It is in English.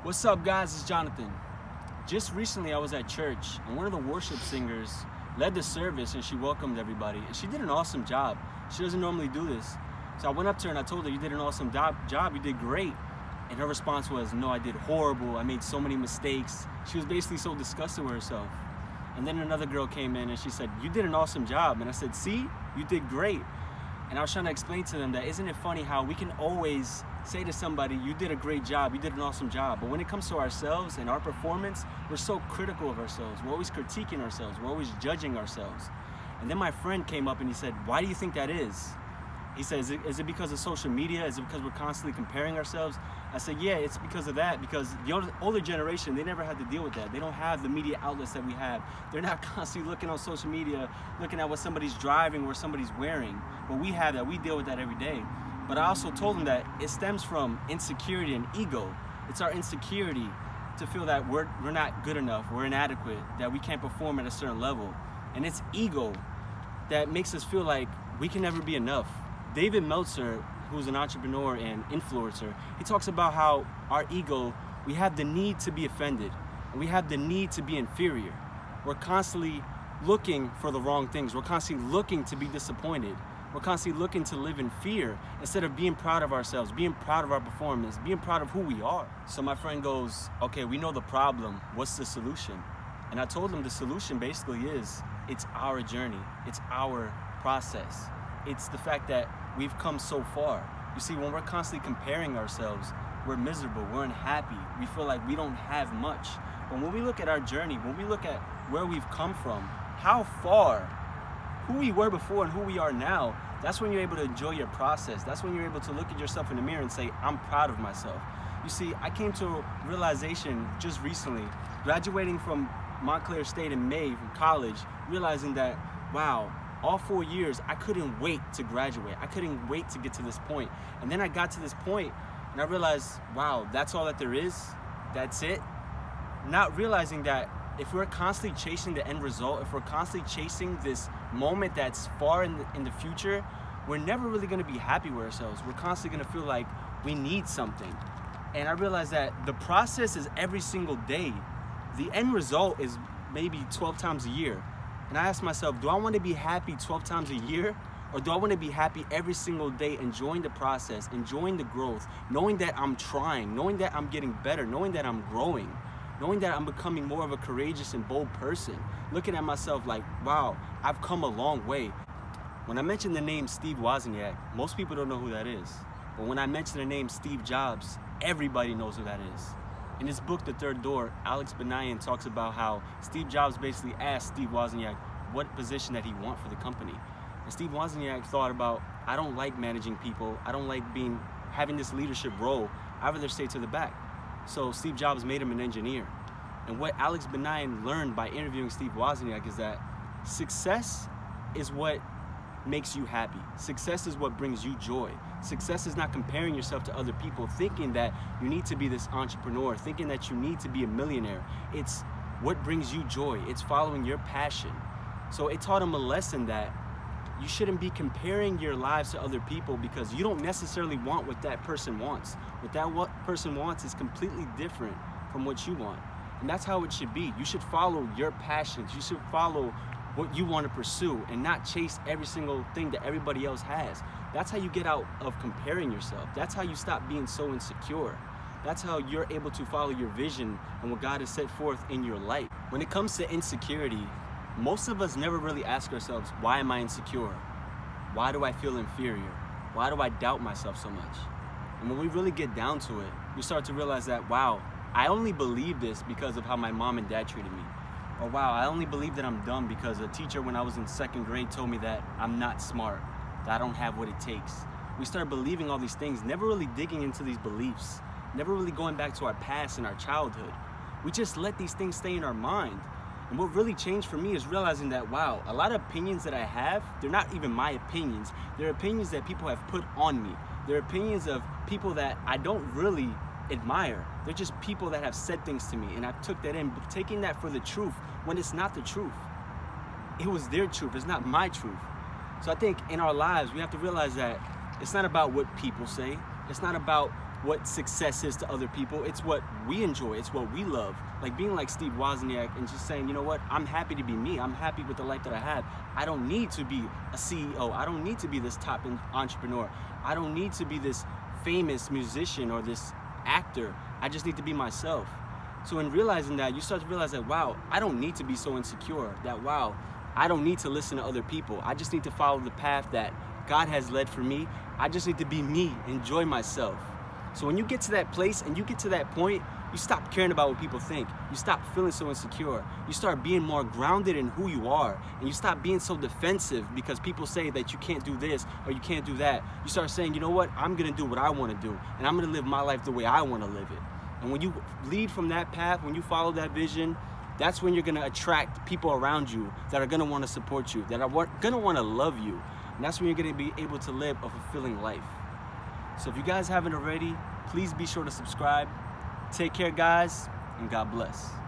What's up, guys? It's Jonathan. Just recently I was at church and one of the worship singers led the service and she welcomed everybody and she did an awesome job. She doesn't normally do this. So I went up to her and I told her, "You did an awesome job, you did great." And her response was, "No, I did horrible. I made so many mistakes." She was basically so disgusted with herself. And then another girl came in and she said, "You did an awesome job." And I said, "See, you did great." And I was trying to explain to them that isn't it funny how we can always say to somebody, "You did a great job, you did an awesome job." But when it comes to ourselves and our performance, we're so critical of ourselves. We're always critiquing ourselves. We're always judging ourselves. And then my friend came up and he said, "Why do you think that is?" He said, is it because of social media? Is it because we're constantly comparing ourselves?" I said, "Yeah, it's because of that, because the older generation, they never had to deal with that. They don't have the media outlets that we have. They're not constantly looking on social media, looking at what somebody's driving, what somebody's wearing. But we have that, we deal with that every day. But I also told them that it stems from insecurity and ego. It's our insecurity to feel that we're not good enough, we're inadequate, that we can't perform at a certain level. And it's ego that makes us feel like we can never be enough. David Meltzer, who's an entrepreneur and influencer, he talks about how our ego, we have the need to be offended, and we have the need to be inferior. We're constantly looking for the wrong things. We're constantly looking to be disappointed. We're constantly looking to live in fear instead of being proud of ourselves, being proud of our performance, being proud of who we are. So my friend goes, "Okay, we know the problem. What's the solution?" And I told him the solution basically is, it's our journey. It's our process. It's the fact that we've come so far. You see, when we're constantly comparing ourselves, we're miserable, we're unhappy, we feel like we don't have much. But when we look at our journey, when we look at where we've come from, how far, who we were before and who we are now, that's when you're able to enjoy your process. That's when you're able to look at yourself in the mirror and say, "I'm proud of myself." You see, I came to a realization just recently, graduating from Montclair State in May from college, realizing that, wow, all 4 years, I couldn't wait to graduate. I couldn't wait to get to this point. And then I got to this point and I realized, wow, that's all that there is? That's it? Not realizing that if we're constantly chasing the end result, if we're constantly chasing this moment that's far in the future, we're never really gonna be happy with ourselves. We're constantly gonna feel like we need something. And I realized that the process is every single day. The end result is maybe 12 times a year. And I asked myself, do I want to be happy 12 times a year? Or do I want to be happy every single day, enjoying the process, enjoying the growth, knowing that I'm trying, knowing that I'm getting better, knowing that I'm growing, knowing that I'm becoming more of a courageous and bold person, looking at myself like, wow, I've come a long way. When I mention the name Steve Wozniak, most people don't know who that is. But when I mention the name Steve Jobs, everybody knows who that is. In his book, The Third Door, Alex Banayan talks about how Steve Jobs basically asked Steve Wozniak what position that he want for the company. And Steve Wozniak thought about, I don't like managing people. I don't like having this leadership role. I'd rather stay to the back. So Steve Jobs made him an engineer. And what Alex Banayan learned by interviewing Steve Wozniak is that success is what makes you happy. Success is what brings you joy. Success is not comparing yourself to other people, thinking that you need to be this entrepreneur, thinking that you need to be a millionaire. It's what brings you joy. It's following your passion. So it taught him a lesson that you shouldn't be comparing your lives to other people, because you don't necessarily want what that person wants. What that person wants is completely different from what you want. And that's how it should be. You should follow your passions. You should follow what you want to pursue and not chase every single thing that everybody else has. That's how you get out of comparing yourself. That's how you stop being so insecure. That's how you're able to follow your vision and what God has set forth in your life. When it comes to insecurity, most of us never really ask ourselves, why am I insecure? Why do I feel inferior? Why do I doubt myself so much? And when we really get down to it, we start to realize that, wow, I only believe this because of how my mom and dad treated me. Or wow, I only believe that I'm dumb because a teacher when I was in 2nd grade told me that I'm not smart, that I don't have what it takes. We start believing all these things, never really digging into these beliefs, never really going back to our past and our childhood. We just let these things stay in our mind. And what really changed for me is realizing that, wow, a lot of opinions that I have, they're not even my opinions. They're opinions that people have put on me. They're opinions of people that I don't really admire. They're just people that have said things to me, and I took that in, taking that for the truth when it's not the truth. It was their truth, it's not my truth. So I think in our lives, we have to realize that it's not about what people say. It's not about what success is to other people. It's what we enjoy. It's what we love. Like being like Steve Wozniak and just saying, you know what, I'm happy to be me. I'm happy with the life that I have. I don't need to be a CEO. I don't need to be this top entrepreneur. I don't need to be this famous musician or this actor. I just need to be myself. So in realizing that, you start to realize that, wow, I don't need to be so insecure. That, wow, I don't need to listen to other people. I just need to follow the path that God has led for me. I just need to be me, enjoy myself. So when you get to that place and you get to that point, you stop caring about what people think. You stop feeling so insecure. You start being more grounded in who you are. And you stop being so defensive because people say that you can't do this or you can't do that. You start saying, you know what, I'm gonna do what I wanna do. And I'm gonna live my life the way I wanna live it. And when you lead from that path, when you follow that vision, that's when you're gonna attract people around you that are gonna wanna support you, that are gonna wanna love you. And that's when you're gonna be able to live a fulfilling life. So if you guys haven't already, please be sure to subscribe. Take care, guys, and God bless.